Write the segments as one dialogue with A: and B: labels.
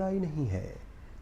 A: बुराई नहीं है।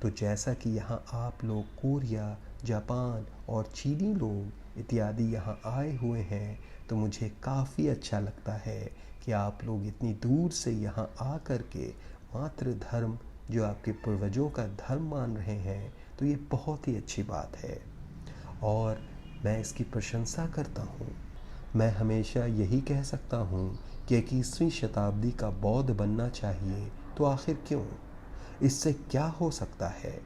A: तो जैसा कि यहाँ आप लोग कोरिया, जापान और चीनी लोग इत्यादि यहाँ आए हुए हैं, तो मुझे काफ़ी अच्छा लगता है कि आप लोग इतनी दूर से यहाँ आ कर के मातृ धर्म जो आपके पूर्वजों का धर्म मान रहे हैं, तो ये बहुत ही अच्छी बात है और मैं इसकी प्रशंसा करता हूँ। मैं हमेशा यही कह सकता हूँ कि 21वीं शताब्दी का बौद्ध बनना चाहिए, तो आखिर क्यों? इससे क्या हो सकता है?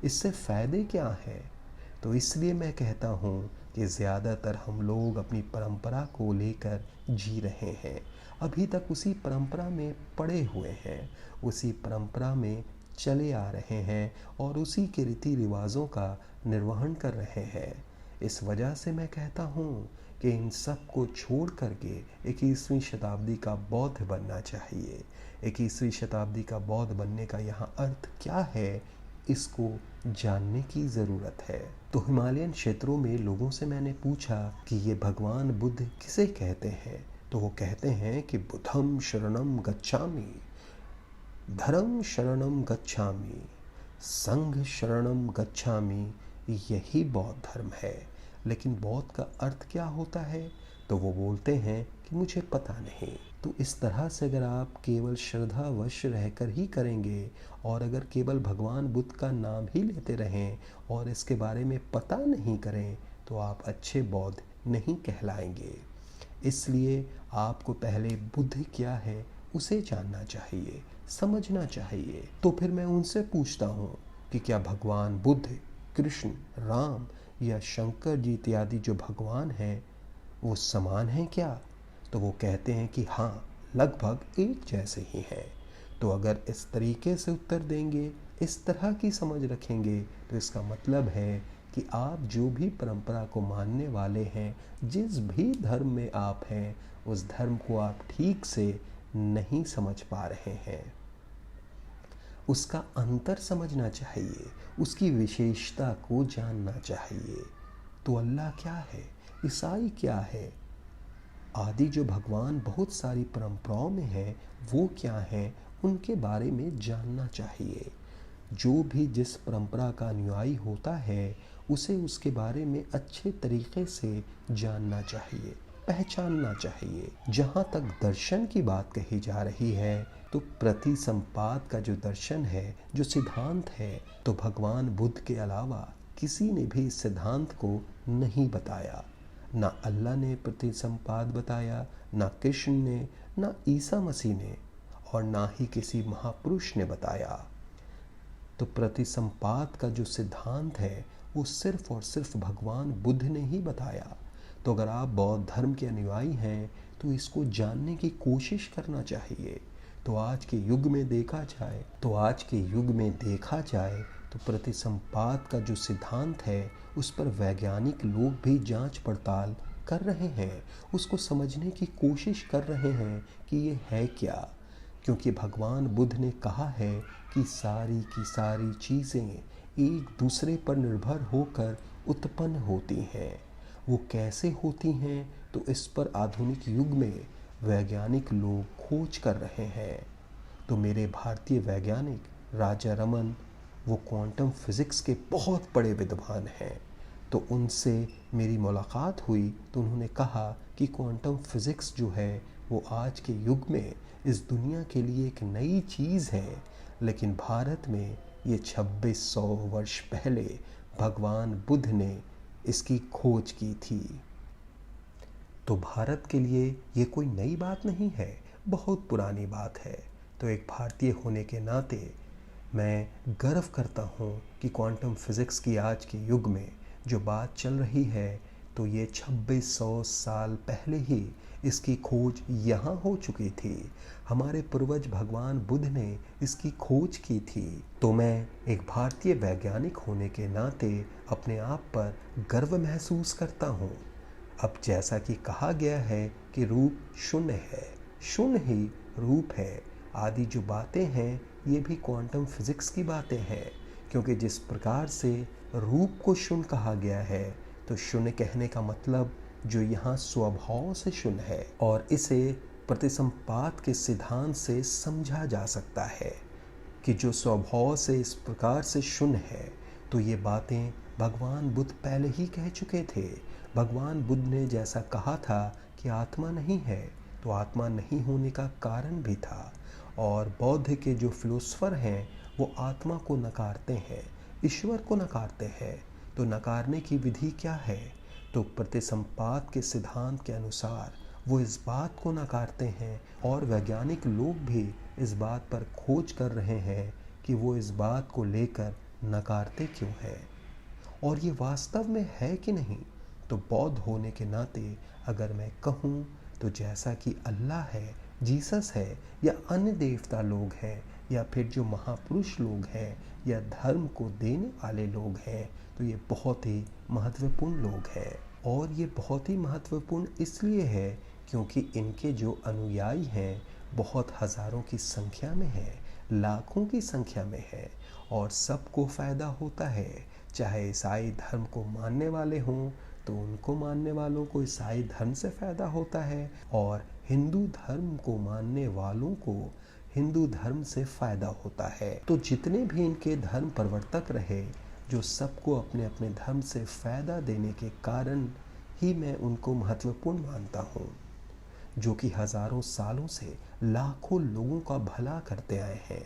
A: इससे फ़ायदे क्या हैं? तो इसलिए मैं कहता हूँ कि ज़्यादातर हम लोग अपनी परंपरा को लेकर जी रहे हैं, अभी तक उसी परंपरा में पड़े हुए हैं, उसी परंपरा में चले आ रहे हैं और उसी के रीति रिवाजों का निर्वहन कर रहे हैं। इस वजह से मैं कहता हूँ कि इन सब को छोड़ करके 21वीं शताब्दी का बौद्ध बनना चाहिए। 21वीं शताब्दी का बौद्ध बनने का यहाँ अर्थ क्या है, इसको जानने की ज़रूरत है। तो हिमालयन क्षेत्रों में लोगों से मैंने पूछा कि ये भगवान बुद्ध किसे कहते हैं, तो वो कहते हैं कि बुद्धं शरणं गच्छामि, धर्म शरणं गच्छामि, संघ शरणं गच्छामि, यही बौद्ध धर्म है। लेकिन बौद्ध का अर्थ क्या होता है? तो वो बोलते हैं कि मुझे पता नहीं। तो इस तरह से अगर आप केवल श्रद्धावश रहकर ही करेंगे और अगर केवल भगवान बुद्ध का नाम ही लेते रहें और इसके बारे में पता नहीं करें, तो आप अच्छे बौद्ध नहीं कहलाएंगे। इसलिए आपको पहले बुद्ध क्या है उसे जानना चाहिए, समझना चाहिए। तो फिर मैं उनसे पूछता हूँ कि क्या भगवान बुद्ध, कृष्ण, राम या शंकर जी इत्यादि जो भगवान हैं वो समान हैं क्या? तो वो कहते हैं कि हाँ, लगभग एक जैसे ही हैं। तो अगर इस तरीके से उत्तर देंगे, इस तरह की समझ रखेंगे, तो इसका मतलब है कि आप जो भी परंपरा को मानने वाले हैं, जिस भी धर्म में आप हैं, उस धर्म को आप ठीक से नहीं समझ पा रहे हैं। उसका अंतर समझना चाहिए, उसकी विशेषता को जानना चाहिए। तो अल्लाह क्या है, ईसाई क्या है, आदि जो भगवान बहुत सारी परंपराओं में हैं वो क्या हैं, उनके बारे में जानना चाहिए। जो भी जिस परंपरा का अनुयायी होता है उसे उसके बारे में अच्छे तरीके से जानना चाहिए, पहचानना चाहिए। जहाँ तक दर्शन की बात कही जा रही है, तो प्रतिसंपाद का जो दर्शन है, जो सिद्धांत है, तो भगवान बुद्ध के अलावा किसी ने भी इस सिद्धांत को नहीं बताया। ना अल्लाह ने प्रतिसंपाद बताया, ना कृष्ण ने, ना ईसा मसीह ने, और ना ही किसी महापुरुष ने बताया। तो प्रतिसंपाद का जो सिद्धांत है वो सिर्फ और सिर्फ भगवान बुद्ध ने ही बताया। तो अगर आप बौद्ध धर्म के अनुयायी हैं तो इसको जानने की कोशिश करना चाहिए। तो आज के युग में देखा जाए तो प्रतिसंपाद का जो सिद्धांत है उस पर वैज्ञानिक लोग भी जांच पड़ताल कर रहे हैं, उसको समझने की कोशिश कर रहे हैं कि ये है क्या। क्योंकि भगवान बुद्ध ने कहा है कि सारी की सारी चीज़ें एक दूसरे पर निर्भर होकर उत्पन्न होती हैं। वो कैसे होती हैं, तो इस पर आधुनिक युग में वैज्ञानिक लोग खोज कर रहे हैं। तो मेरे भारतीय वैज्ञानिक राजा रमन, वो क्वांटम फिज़िक्स के बहुत बड़े विद्वान हैं। तो उनसे मेरी मुलाकात हुई तो उन्होंने कहा कि क्वांटम फिज़िक्स जो है वो आज के युग में इस दुनिया के लिए एक नई चीज़ है, लेकिन भारत में ये 2600 वर्ष पहले भगवान बुद्ध ने इसकी खोज की थी। तो भारत के लिए ये कोई नई बात नहीं है, बहुत पुरानी बात है। तो एक भारतीय होने के नाते मैं गर्व करता हूँ कि क्वांटम फिज़िक्स की आज के युग में जो बात चल रही है, तो ये 2600 साल पहले ही इसकी खोज यहाँ हो चुकी थी। हमारे पूर्वज भगवान बुद्ध ने इसकी खोज की थी। तो मैं एक भारतीय वैज्ञानिक होने के नाते अपने आप पर गर्व महसूस करता हूँ। अब जैसा कि कहा गया है कि रूप शून्य है, शून्य ही रूप है, आदि जो बातें हैं ये भी क्वांटम फिज़िक्स की बातें हैं। क्योंकि जिस प्रकार से रूप को शून्य कहा गया है, तो शून्य कहने का मतलब जो यहाँ स्वभाव से शून्य है, और इसे प्रतिसंपाद के सिद्धांत से समझा जा सकता है। कि जो स्वभाव से इस प्रकार से शून्य है, तो ये बातें भगवान बुद्ध पहले ही कह चुके थे। भगवान बुद्ध ने जैसा कहा था कि आत्मा नहीं है, तो आत्मा नहीं होने का कारण भी था। और बौद्ध के जो फिलोसफर हैं वो आत्मा को नकारते हैं, ईश्वर को नकारते हैं। तो नकारने की विधि क्या है? तो प्रतिसंपात के सिद्धांत के अनुसार वो इस बात को नकारते हैं, और वैज्ञानिक लोग भी इस बात पर खोज कर रहे हैं कि वो इस बात को लेकर नकारते क्यों हैं और ये वास्तव में है कि नहीं। तो बौद्ध होने के नाते अगर मैं कहूँ तो जैसा कि अल्लाह है, जीसस है, या अन्य देवता लोग हैं, या फिर जो महापुरुष लोग हैं, या धर्म को देने वाले लोग हैं, तो ये बहुत ही महत्वपूर्ण लोग हैं। और ये बहुत ही महत्वपूर्ण इसलिए है क्योंकि इनके जो अनुयायी हैं बहुत हज़ारों की संख्या में है, लाखों की संख्या में है, और सबको फ़ायदा होता है। चाहे ईसाई धर्म को मानने वाले हों तो उनको मानने वालों को ईसाई धर्म से फ़ायदा होता है, और हिंदू धर्म को मानने वालों को हिंदू धर्म से फ़ायदा होता है। तो जितने भी इनके धर्म प्रवर्तक रहे, जो सबको अपने अपने धर्म से फ़ायदा देने के कारण ही मैं उनको महत्वपूर्ण मानता हूँ, जो कि हज़ारों सालों से लाखों लोगों का भला करते आए हैं।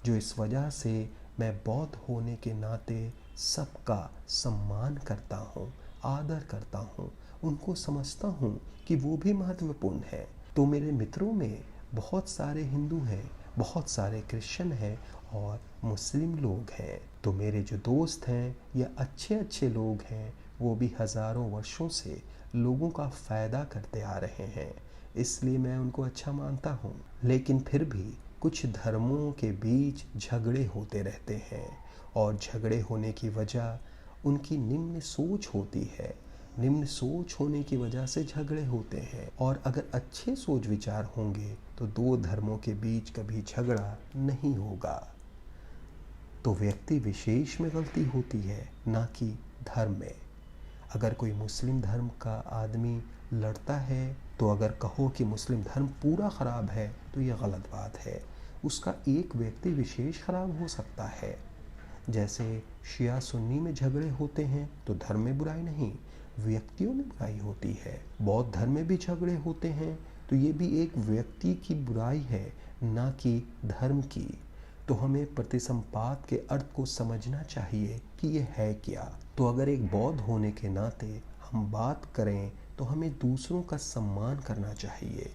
A: जो इस वजह से मैं बौद्ध होने के नाते सबका सम्मान करता हूँ, आदर करता हूँ, उनको समझता हूँ कि वो भी महत्वपूर्ण है। तो मेरे मित्रों में बहुत सारे हिंदू हैं, बहुत सारे क्रिश्चियन हैं और मुस्लिम लोग हैं। तो मेरे जो दोस्त हैं या अच्छे अच्छे लोग हैं, वो भी हज़ारों वर्षों से लोगों का फ़ायदा करते आ रहे हैं, इसलिए मैं उनको अच्छा मानता हूँ। लेकिन फिर भी कुछ धर्मों के बीच झगड़े होते रहते हैं, और झगड़े होने की वजह उनकी निम्न सोच होती है। निम्न सोच होने की वजह से झगड़े होते हैं, और अगर अच्छे सोच विचार होंगे तो दो धर्मों के बीच कभी झगड़ा नहीं होगा। तो व्यक्ति विशेष में गलती होती है, ना कि धर्म में। अगर कोई मुस्लिम धर्म का आदमी लड़ता है तो अगर कहो कि मुस्लिम धर्म पूरा ख़राब है तो यह गलत बात है। उसका एक व्यक्ति विशेष ख़राब हो सकता है। जैसे शिया सुन्नी में झगड़े होते हैं तो धर्म में बुराई नहीं, व्यक्तियों में बुराई होती है। बौद्ध धर्म में भी झगड़े होते हैं तो ये भी एक व्यक्ति की बुराई है, ना कि धर्म की। तो हमें प्रतिसंपात के अर्थ को समझना चाहिए कि ये है क्या। तो अगर एक बौद्ध होने के नाते हम बात करें तो हमें दूसरों का सम्मान करना चाहिए,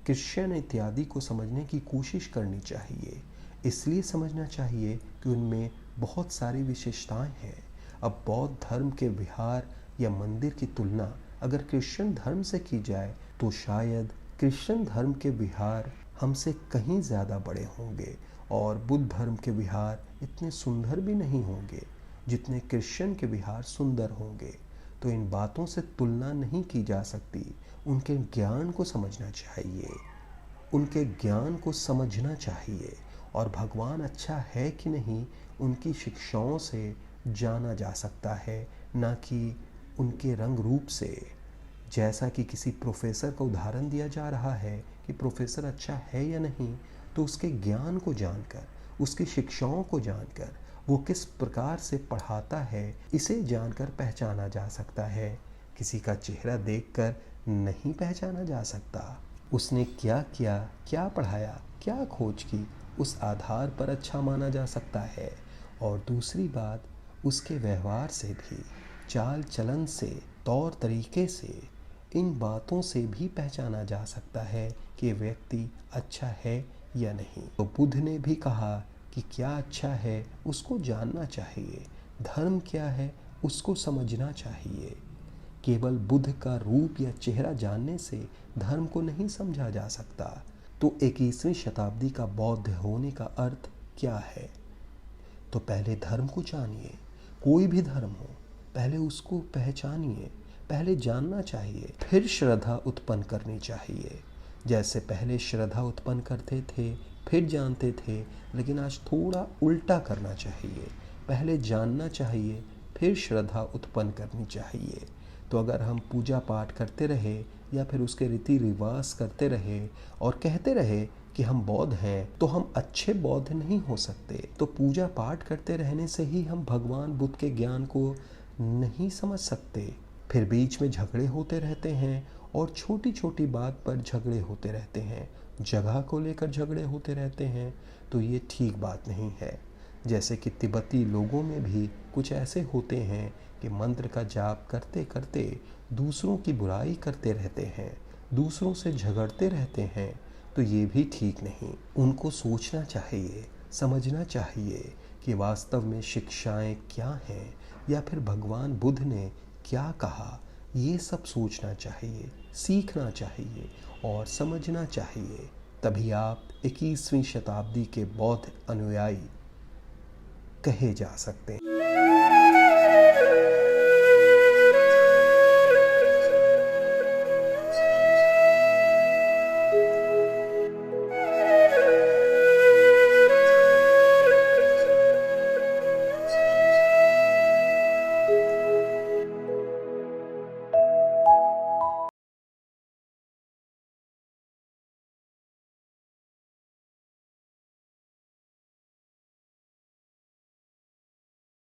A: क्रिश्चियन इत्यादि को समझने की कोशिश करनी चाहिए। इसलिए समझना चाहिए कि उनमें बहुत सारी विशेषताएं हैं। अब बौद्ध धर्म के विहार या मंदिर की तुलना अगर क्रिश्चियन धर्म से की जाए तो शायद क्रिश्चियन धर्म के विहार हमसे कहीं ज़्यादा बड़े होंगे, और बुद्ध धर्म के विहार इतने सुंदर भी नहीं होंगे जितने क्रिश्चियन के विहार सुंदर होंगे। तो इन बातों से तुलना नहीं की जा सकती। उनके ज्ञान को समझना चाहिए, उनके ज्ञान को समझना चाहिए, और भगवान अच्छा है कि नहीं उनकी शिक्षाओं से जाना जा सकता है, ना कि उनके रंग रूप से। जैसा कि किसी प्रोफेसर का उदाहरण दिया जा रहा है कि प्रोफेसर अच्छा है या नहीं, तो उसके ज्ञान को जानकर, उसकी शिक्षाओं को जानकर, वो किस प्रकार से पढ़ाता है, इसे जानकर पहचाना जा सकता है। किसी का चेहरा देखकर नहीं पहचाना जा सकता। उसने क्या किया, क्या पढ़ाया, क्या खोज की, उस आधार पर अच्छा माना जा सकता है। और दूसरी बात, उसके व्यवहार से भी, चाल चलन से, तौर तरीके से, इन बातों से भी पहचाना जा सकता है कि व्यक्ति अच्छा है या नहीं। तो बुद्ध ने भी कहा कि क्या अच्छा है उसको जानना चाहिए, धर्म क्या है उसको समझना चाहिए। केवल बुद्ध का रूप या चेहरा जानने से धर्म को नहीं समझा जा सकता। तो 21वीं शताब्दी का बौद्ध होने का अर्थ क्या है? तो पहले धर्म को जानिए, कोई भी धर्म हो, पहले उसको पहचानिए, पहले जानना चाहिए, फिर श्रद्धा उत्पन्न करनी चाहिए। जैसे पहले श्रद्धा उत्पन्न करते थे फिर जानते थे, लेकिन आज थोड़ा उल्टा करना चाहिए। पहले जानना चाहिए फिर श्रद्धा उत्पन्न करनी चाहिए। तो अगर हम पूजा पाठ करते रहे या फिर उसके रीति रिवाज करते रहे और कहते रहे कि हम बौद्ध हैं तो हम अच्छे बौद्ध नहीं हो सकते। तो पूजा पाठ करते रहने से ही हम भगवान बुद्ध के ज्ञान को नहीं समझ सकते। फिर बीच में झगड़े होते रहते हैं और छोटी छोटी बात पर झगड़े होते रहते हैं, जगह को लेकर झगड़े होते रहते हैं। तो ये ठीक बात नहीं है। जैसे कि तिब्बती लोगों में भी कुछ ऐसे होते हैं कि मंत्र का जाप करते करते दूसरों की बुराई करते रहते हैं, दूसरों से झगड़ते रहते हैं। तो ये भी ठीक नहीं। उनको सोचना चाहिए, समझना चाहिए कि वास्तव में शिक्षाएं क्या हैं या फिर भगवान बुद्ध ने क्या कहा। ये सब सोचना चाहिए, सीखना चाहिए और समझना चाहिए। तभी आप 21वीं शताब्दी के बौद्ध अनुयायी कहे जा सकते हैं।